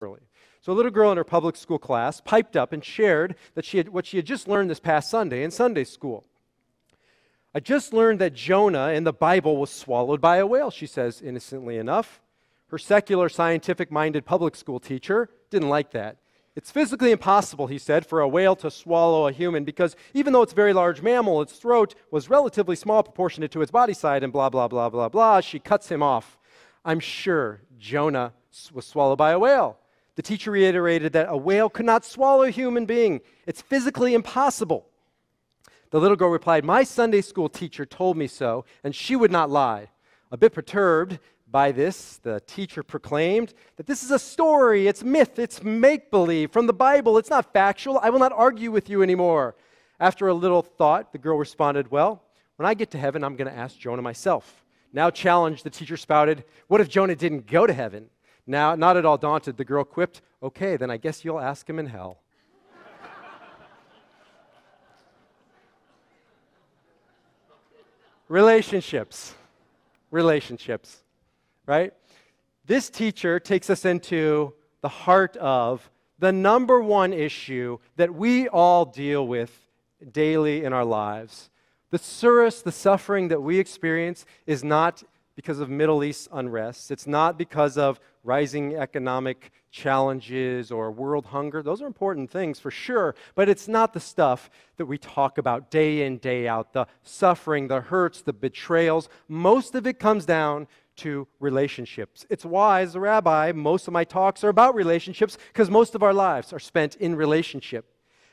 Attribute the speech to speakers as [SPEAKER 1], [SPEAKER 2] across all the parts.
[SPEAKER 1] early. So a little girl in her public school class piped up and shared that what she had just learned this past Sunday in Sunday school. I just learned that Jonah in the Bible was swallowed by a whale, she says innocently enough. Her secular, scientific-minded public school teacher didn't like that. It's physically impossible, he said, for a whale to swallow a human because even though it's a very large mammal, its throat was relatively small proportionate to its body size and blah, blah, blah, blah, blah. She cuts him off. I'm sure Jonah was swallowed by a whale. The teacher reiterated that a whale could not swallow a human being. It's physically impossible. The little girl replied, my Sunday school teacher told me so, and she would not lie. A bit perturbed by this, the teacher proclaimed that this is a story, it's myth, it's make-believe from the Bible, it's not factual, I will not argue with you anymore. After a little thought, the girl responded, well, when I get to heaven, I'm going to ask Jonah myself. Now challenged, the teacher spouted, what if Jonah didn't go to heaven? Now, not at all daunted, the girl quipped, okay, then I guess you'll ask him in hell. Relationships, right? This teacher takes us into the heart of the number one issue that we all deal with daily in our lives. The surus, the suffering that we experience is not because of Middle East unrest. It's not because of rising economic challenges or world hunger. Those are important things for sure, but it's not the stuff that we talk about day in, day out, the suffering, the hurts, the betrayals. Most of it comes down to relationships. It's why, as a rabbi, most of my talks are about relationships because most of our lives are spent in relationship.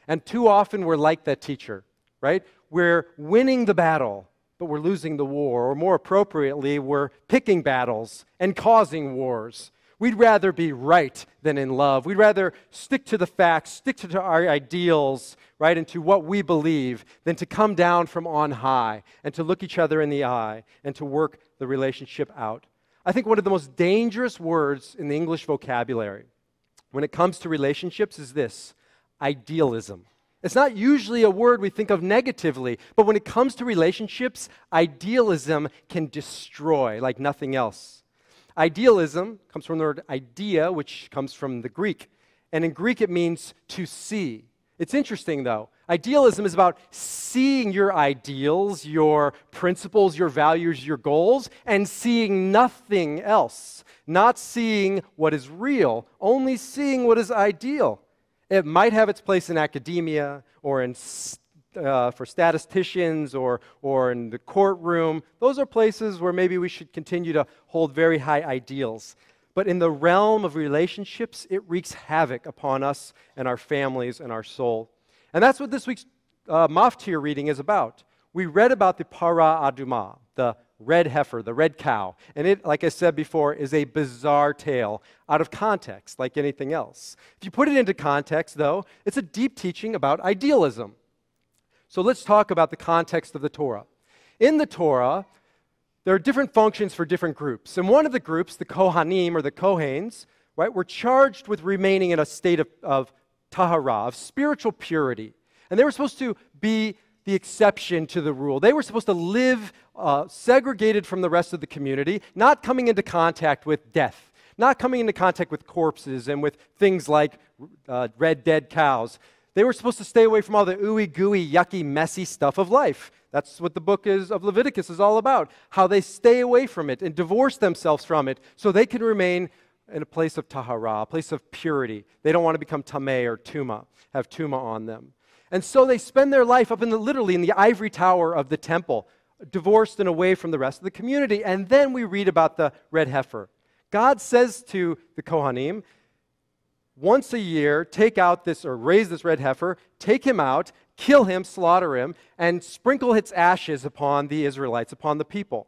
[SPEAKER 1] And too often we're like that teacher, right? We're winning the battle, but we're losing the war, or more appropriately, we're picking battles and causing wars. We'd rather be right than in love. We'd rather stick to the facts, stick to our ideals, right, and to what we believe, than to come down from on high and to look each other in the eye and to work the relationship out. I think one of the most dangerous words in the English vocabulary when it comes to relationships is this: idealism. It's not usually a word we think of negatively, but when it comes to relationships, idealism can destroy like nothing else. Idealism comes from the word idea, which comes from the Greek. And in Greek, it means to see. It's interesting, though. Idealism is about seeing your ideals, your principles, your values, your goals, and seeing nothing else. Not seeing what is real, only seeing what is ideal. It might have its place in academia or in for statisticians or in the courtroom. Those are places where maybe we should continue to hold very high ideals. But in the realm of relationships, it wreaks havoc upon us and our families and our soul. And that's what this week's Maftir reading is about. We read about the Parah Adumah, the red heifer, the red cow. And it, like I said before, is a bizarre tale out of context, like anything else. If you put it into context, though, it's a deep teaching about idealism. So let's talk about the context of the Torah. In the Torah, there are different functions for different groups. And one of the groups, the Kohanim or the Kohanes, right, were charged with remaining in a state of tahara, of spiritual purity. And they were supposed to be the exception to the rule. They were supposed to live segregated from the rest of the community, not coming into contact with death, not coming into contact with corpses and with things like red dead cows. They were supposed to stay away from all the ooey gooey, yucky, messy stuff of life. That's what the book of Leviticus is all about, how they stay away from it and divorce themselves from it so they can remain in a place of tahara, a place of purity. They don't want to become tameh or tuma, have tuma on them. And so they spend their life up literally in the ivory tower of the temple, divorced and away from the rest of the community. And then we read about the red heifer. God says to the Kohanim, once a year, take out this, or raise this red heifer, take him out, kill him, slaughter him, and sprinkle its ashes upon the Israelites, upon the people.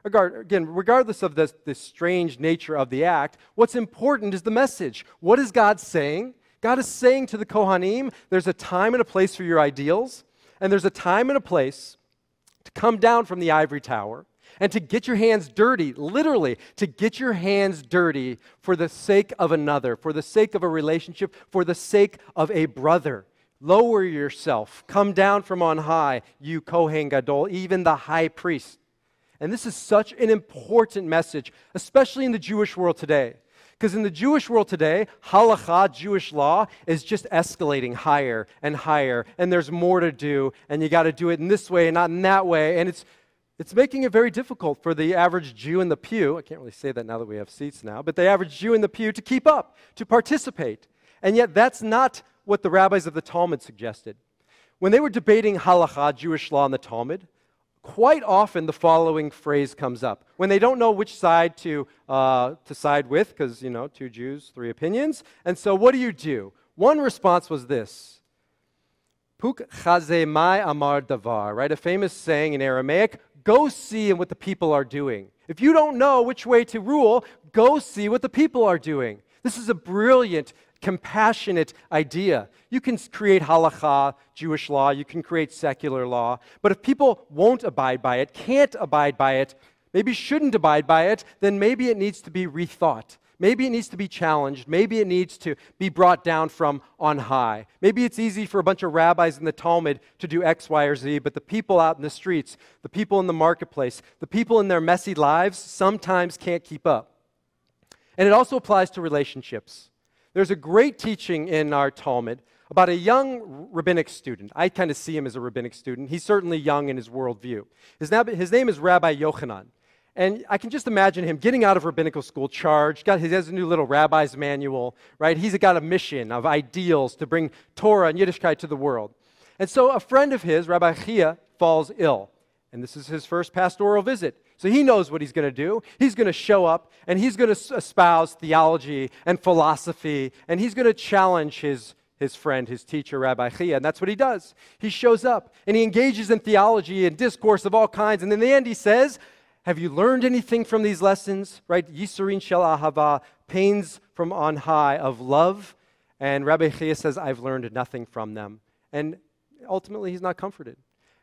[SPEAKER 1] Again, regardless of this strange nature of the act, what's important is the message. What is God saying? God is saying to the Kohanim, there's a time and a place for your ideals, and there's a time and a place to come down from the ivory tower and to get your hands dirty, literally, to get your hands dirty for the sake of another, for the sake of a relationship, for the sake of a brother. Lower yourself. Come down from on high, you Kohen Gadol, even the high priest. And this is such an important message, especially in the Jewish world today. Because in the Jewish world today, halakha, Jewish law, is just escalating higher and higher, and there's more to do, and you got to do it in this way and not in that way, and it's making it very difficult for the average Jew in the pew, I can't really say that now that we have seats now, but the average Jew in the pew to keep up, to participate. And yet that's not what the rabbis of the Talmud suggested. When they were debating halakha, Jewish law, in the Talmud, quite often the following phrase comes up. When they don't know which side to side with, because, two Jews, three opinions, and so what do? One response was this: Puk chazemai amar davar, right? A famous saying in Aramaic, go see what the people are doing. If you don't know which way to rule, go see what the people are doing. This is a brilliant, compassionate idea. You can create halakha, Jewish law, you can create secular law, but if people won't abide by it, can't abide by it, maybe shouldn't abide by it, then maybe it needs to be rethought. Maybe it needs to be challenged. Maybe it needs to be brought down from on high. Maybe it's easy for a bunch of rabbis in the Talmud to do X, Y, or Z, but the people out in the streets, the people in the marketplace, the people in their messy lives sometimes can't keep up. And it also applies to relationships. There's a great teaching in our Talmud about a young rabbinic student. I kind of see him as a rabbinic student. He's certainly young in his worldview. His name is Rabbi Yochanan. And I can just imagine him getting out of rabbinical school, charged, he has a new little rabbi's manual, right? He's got a mission of ideals to bring Torah and Yiddishkeit to the world. And so a friend of his, Rabbi Chia, falls ill. And this is his first pastoral visit. So he knows what he's going to do. He's going to show up, and he's going to espouse theology and philosophy, and he's going to challenge his friend, his teacher, Rabbi Chia, and that's what he does. He shows up, and he engages in theology and discourse of all kinds, and in the end he says, have you learned anything from these lessons? Right? Yisurin shel ahava, pains from on high of love. And Rabbi Chia says, I've learned nothing from them. And ultimately, he's not comforted.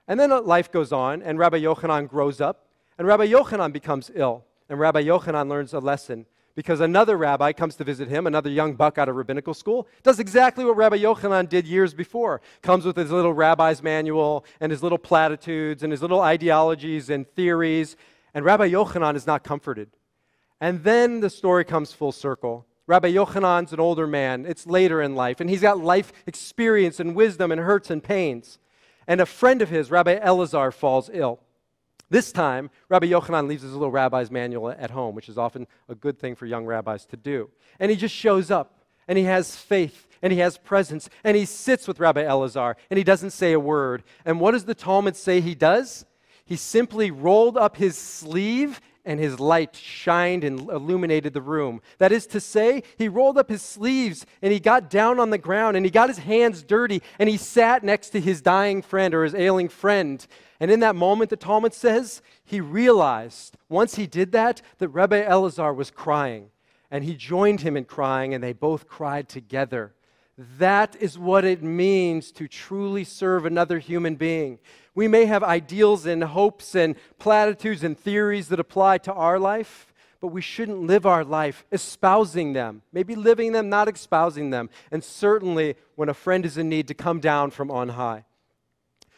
[SPEAKER 1] And then life goes on, and Rabbi Yochanan grows up, and Rabbi Yochanan becomes ill. And Rabbi Yochanan learns a lesson because another rabbi comes to visit him, another young buck out of rabbinical school, does exactly what Rabbi Yochanan did years before, comes with his little rabbi's manual and his little platitudes and his little ideologies and theories. And Rabbi Yochanan is not comforted. And then the story comes full circle. Rabbi Yochanan's an older man. It's later in life. And he's got life experience and wisdom and hurts and pains. And a friend of his, Rabbi Elazar, falls ill. This time, Rabbi Yochanan leaves his little rabbi's manual at home, which is often a good thing for young rabbis to do. And he just shows up. And he has faith. And he has presence. And he sits with Rabbi Elazar. And he doesn't say a word. And what does the Talmud say he does? He simply rolled up his sleeve and his light shined and illuminated the room. That is to say, he rolled up his sleeves and he got down on the ground and he got his hands dirty and he sat next to his dying friend or his ailing friend. And in that moment, the Talmud says, he realized, once he did that Rabbi Elazar was crying. And he joined him in crying and they both cried together. That is what it means to truly serve another human being. We may have ideals and hopes and platitudes and theories that apply to our life, but we shouldn't live our life espousing them, maybe living them, not espousing them, and certainly when a friend is in need to come down from on high.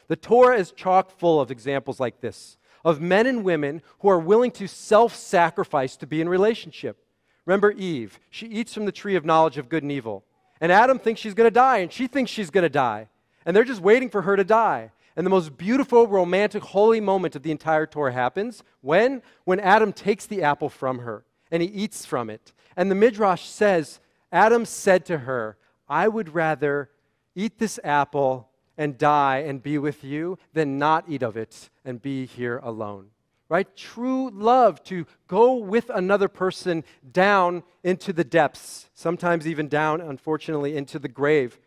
[SPEAKER 1] The Torah is chock full of examples like this, of men and women who are willing to self-sacrifice to be in relationship. Remember Eve, she eats from the tree of knowledge of good and evil. And Adam thinks she's going to die, and she thinks she's going to die. And they're just waiting for her to die. And the most beautiful, romantic, holy moment of the entire Torah happens when Adam takes the apple from her, and he eats from it. And the Midrash says, Adam said to her, I would rather eat this apple and die and be with you than not eat of it and be here alone. Right? True love, to go with another person down into the depths, sometimes even down, unfortunately, into the grave.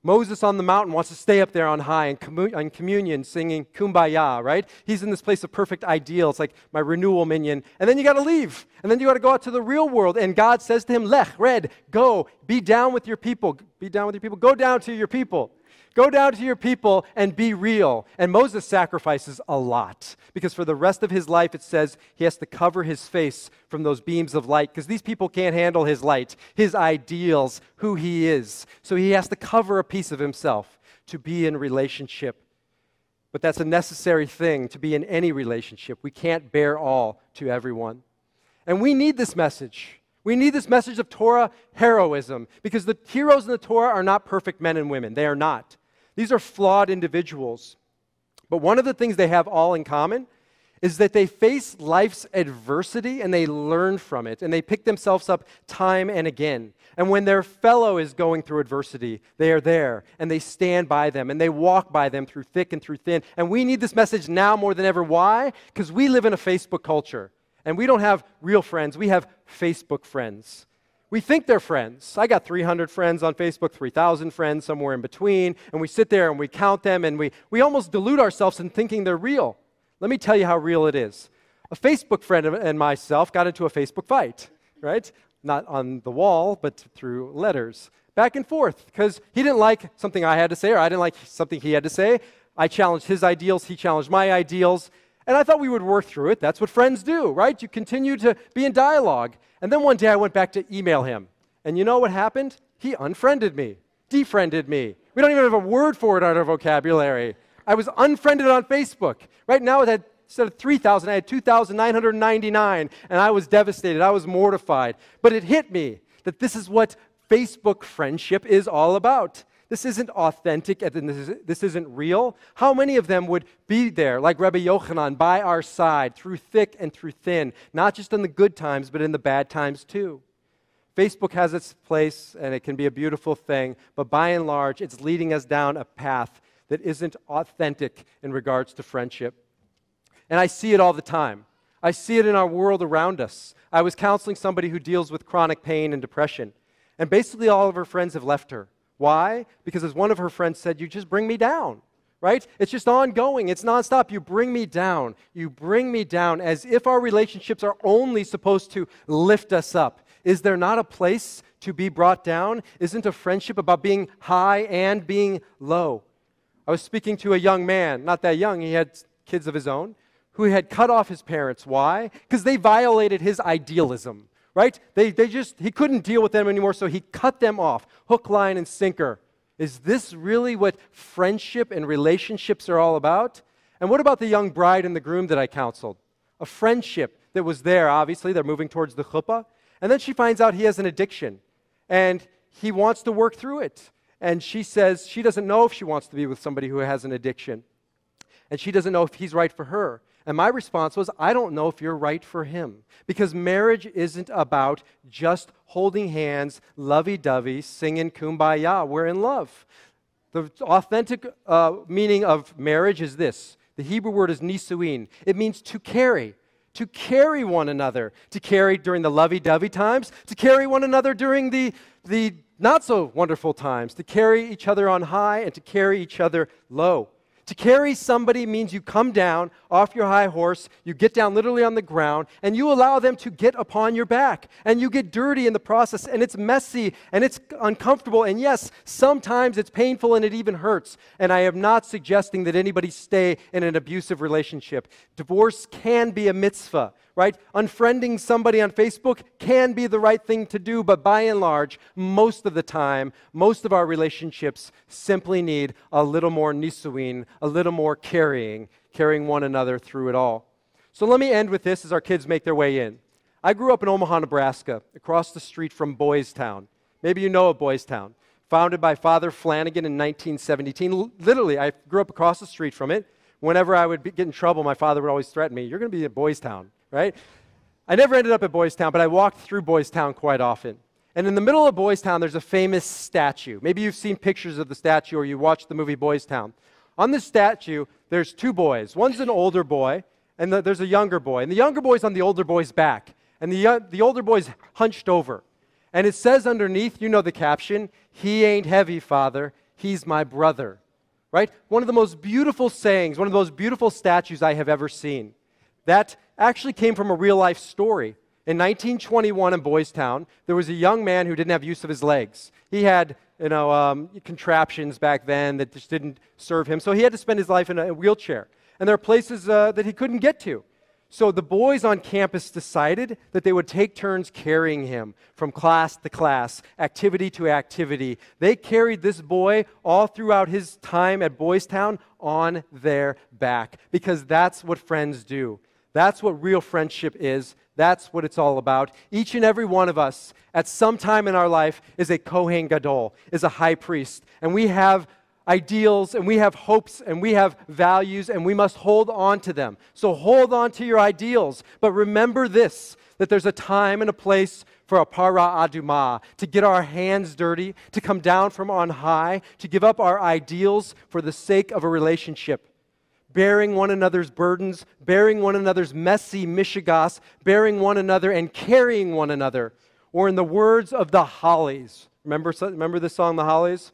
[SPEAKER 1] Moses on the mountain wants to stay up there on high in communion singing Kumbaya, right? He's in this place of perfect ideal. It's like my renewal minion. And then you got to leave. And then you got to go out to the real world. And God says to him, Lech, Red, go, be down with your people. Be down with your people. Go down to your people. Go down to your people and be real. And Moses sacrifices a lot because for the rest of his life, it says he has to cover his face from those beams of light because these people can't handle his light, his ideals, who he is. So he has to cover a piece of himself to be in relationship. But that's a necessary thing to be in any relationship. We can't bear all to everyone. And we need this message. We need this message of Torah heroism, because the heroes in the Torah are not perfect men and women. They are not. These are flawed individuals. But one of the things they have all in common is that they face life's adversity and they learn from it, and they pick themselves up time and again. And when their fellow is going through adversity, they are there, and they stand by them, and they walk by them through thick and through thin. And we need this message now more than ever. Why? Because we live in a Facebook culture, and we don't have real friends. We have Facebook friends. We think they're friends. I got 300 friends on Facebook, 3,000 friends, somewhere in between, and we sit there and we count them, and we almost delude ourselves in thinking they're real. Let me tell you how real it is. A Facebook friend and myself got into a Facebook fight, right? Not on the wall, but through letters, back and forth, because he didn't like something I had to say, or I didn't like something he had to say. I challenged his ideals, he challenged my ideals, and I thought we would work through it. That's what friends do, right? You continue to be in dialogue. And then one day I went back to email him, and you know what happened? He unfriended me, defriended me. We don't even have a word for it on our vocabulary. I was unfriended on Facebook. Right now, instead of 3,000, I had 2,999, and I was devastated. I was mortified. But it hit me that this is what Facebook friendship is all about. This isn't authentic, and this isn't real. How many of them would be there, like Rabbi Yochanan, by our side, through thick and through thin, not just in the good times, but in the bad times too? Facebook has its place, and it can be a beautiful thing, but by and large, it's leading us down a path that isn't authentic in regards to friendship. And I see it all the time. I see it in our world around us. I was counseling somebody who deals with chronic pain and depression, and basically all of her friends have left her. Why? Because as one of her friends said, you just bring me down, right? It's just ongoing. It's nonstop. You bring me down. You bring me down, as if our relationships are only supposed to lift us up. Is there not a place to be brought down? Isn't a friendship about being high and being low? I was speaking to a young man, not that young, he had kids of his own, who had cut off his parents. Why? Because they violated his idealism, right? He couldn't deal with them anymore, so he cut them off, hook, line, and sinker. Is this really what friendship and relationships are all about? And what about the young bride and the groom that I counseled? A friendship that was there, obviously, they're moving towards the chuppah, and then she finds out he has an addiction, and he wants to work through it. And she says she doesn't know if she wants to be with somebody who has an addiction. And she doesn't know if he's right for her. And my response was, I don't know if you're right for him. Because marriage isn't about just holding hands, lovey-dovey, singing kumbaya. We're in love. The authentic meaning of marriage is this. The Hebrew word is nisuin. It means to carry one another, to carry during the lovey-dovey times, to carry one another during the not so wonderful times, to carry each other on high and to carry each other low. To carry somebody means you come down off your high horse, you get down literally on the ground, and you allow them to get upon your back. And you get dirty in the process, and it's messy, and it's uncomfortable, and yes, sometimes it's painful and it even hurts. And I am not suggesting that anybody stay in an abusive relationship. Divorce can be a mitzvah, right? Unfriending somebody on Facebook can be the right thing to do, but by and large, most of the time, most of our relationships simply need a little more nisuin, a little more carrying one another through it all. So let me end with this as our kids make their way in. I grew up in Omaha, Nebraska, across the street from Boys Town. Maybe you know of Boys Town. Founded by Father Flanagan in 1917. Literally, I grew up across the street from it. Whenever I would get in trouble, my father would always threaten me, you're going to be at Boys Town, right? I never ended up at Boys Town, but I walked through Boys Town quite often. And in the middle of Boys Town, there's a famous statue. Maybe you've seen pictures of the statue or you watched the movie Boys Town. On this statue, there's two boys. One's an older boy, and there's a younger boy. And the younger boy's on the older boy's back. And the older boy's hunched over. And it says underneath, you know the caption, "He ain't heavy, Father, he's my brother." Right? One of the most beautiful sayings, one of the most beautiful statues I have ever seen. That actually came from a real-life story. In 1921 in Boys Town, there was a young man who didn't have use of his legs. He had, contraptions back then that just didn't serve him, so he had to spend his life in a wheelchair. And there are places that he couldn't get to. So the boys on campus decided that they would take turns carrying him from class to class, activity to activity. They carried this boy all throughout his time at Boys Town on their back, because that's what friends do. That's what real friendship is. That's what it's all about. Each and every one of us, at some time in our life, is a Kohen Gadol, is a high priest. And we have ideals, and we have hopes, and we have values, and we must hold on to them. So hold on to your ideals. But remember this, that there's a time and a place for a Parah adumah, to get our hands dirty, to come down from on high, to give up our ideals for the sake of a relationship. Bearing one another's burdens, bearing one another's messy mishigas, bearing one another and carrying one another. Or in the words of the Hollies, remember this song, the Hollies?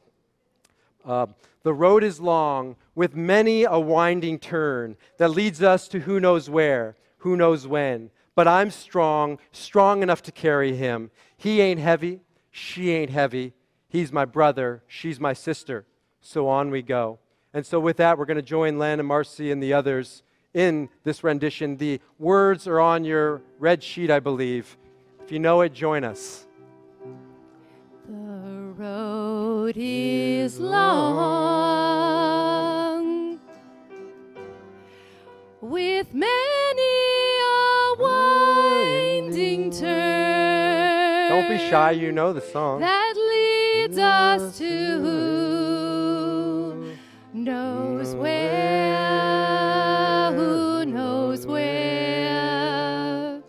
[SPEAKER 1] The road is long, with many a winding turn that leads us to who knows where, who knows when. But I'm strong, strong enough to carry him. He ain't heavy, she ain't heavy. He's my brother, she's my sister. So on we go. And so with that, we're going to join Len and Marcy and the others in this rendition. The words are on your red sheet, I believe. If you know it, join us.
[SPEAKER 2] The road is long, with many a winding turn.
[SPEAKER 1] Don't be shy, you know the song.
[SPEAKER 2] That leads us to who knows where, who knows where.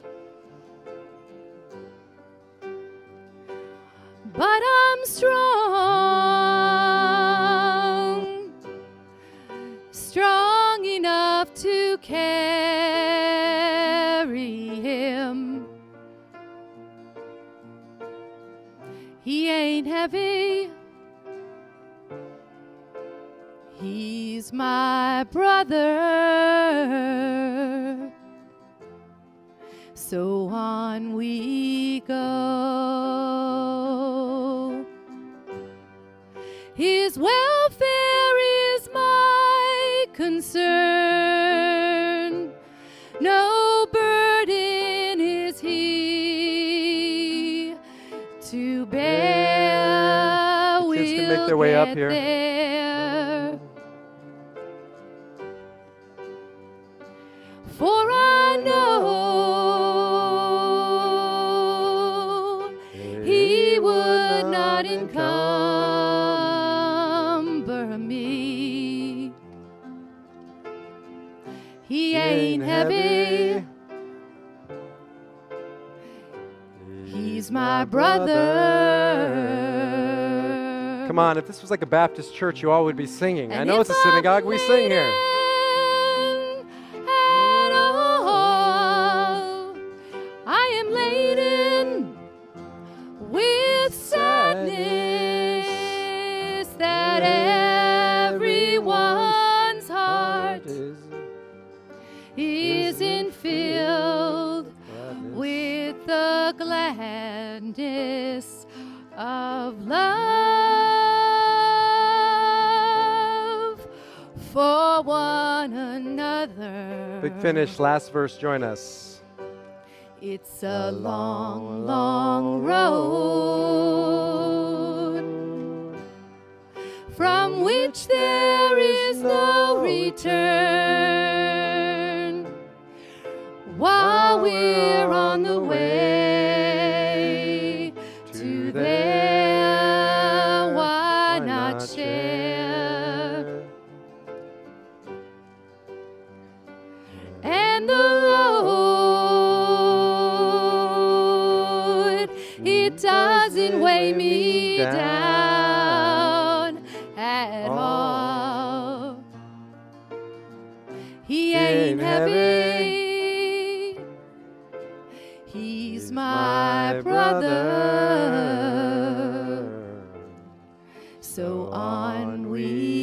[SPEAKER 2] But I'm strong, strong enough to carry him. He ain't heavy, he's my brother. So on we go. His welfare is my concern. No burden is he to bear.
[SPEAKER 1] Kids can make their way up here.
[SPEAKER 2] There. For I know he would not encumber me. He ain't heavy, he's my brother.
[SPEAKER 1] Come on, if this was like a Baptist church, you all would be singing.
[SPEAKER 2] And
[SPEAKER 1] I know it's a synagogue, we sing here.
[SPEAKER 2] At all, I am laden with sadness that everyone's heart isn't filled with the gladness of love for one another.
[SPEAKER 1] Big finish, last verse, join us.
[SPEAKER 2] It's a long, long road from which there is no return. While we're on the way to there, why not share? And the road, it doesn't weigh me down at all. He ain't heavy, he's my brother. So on we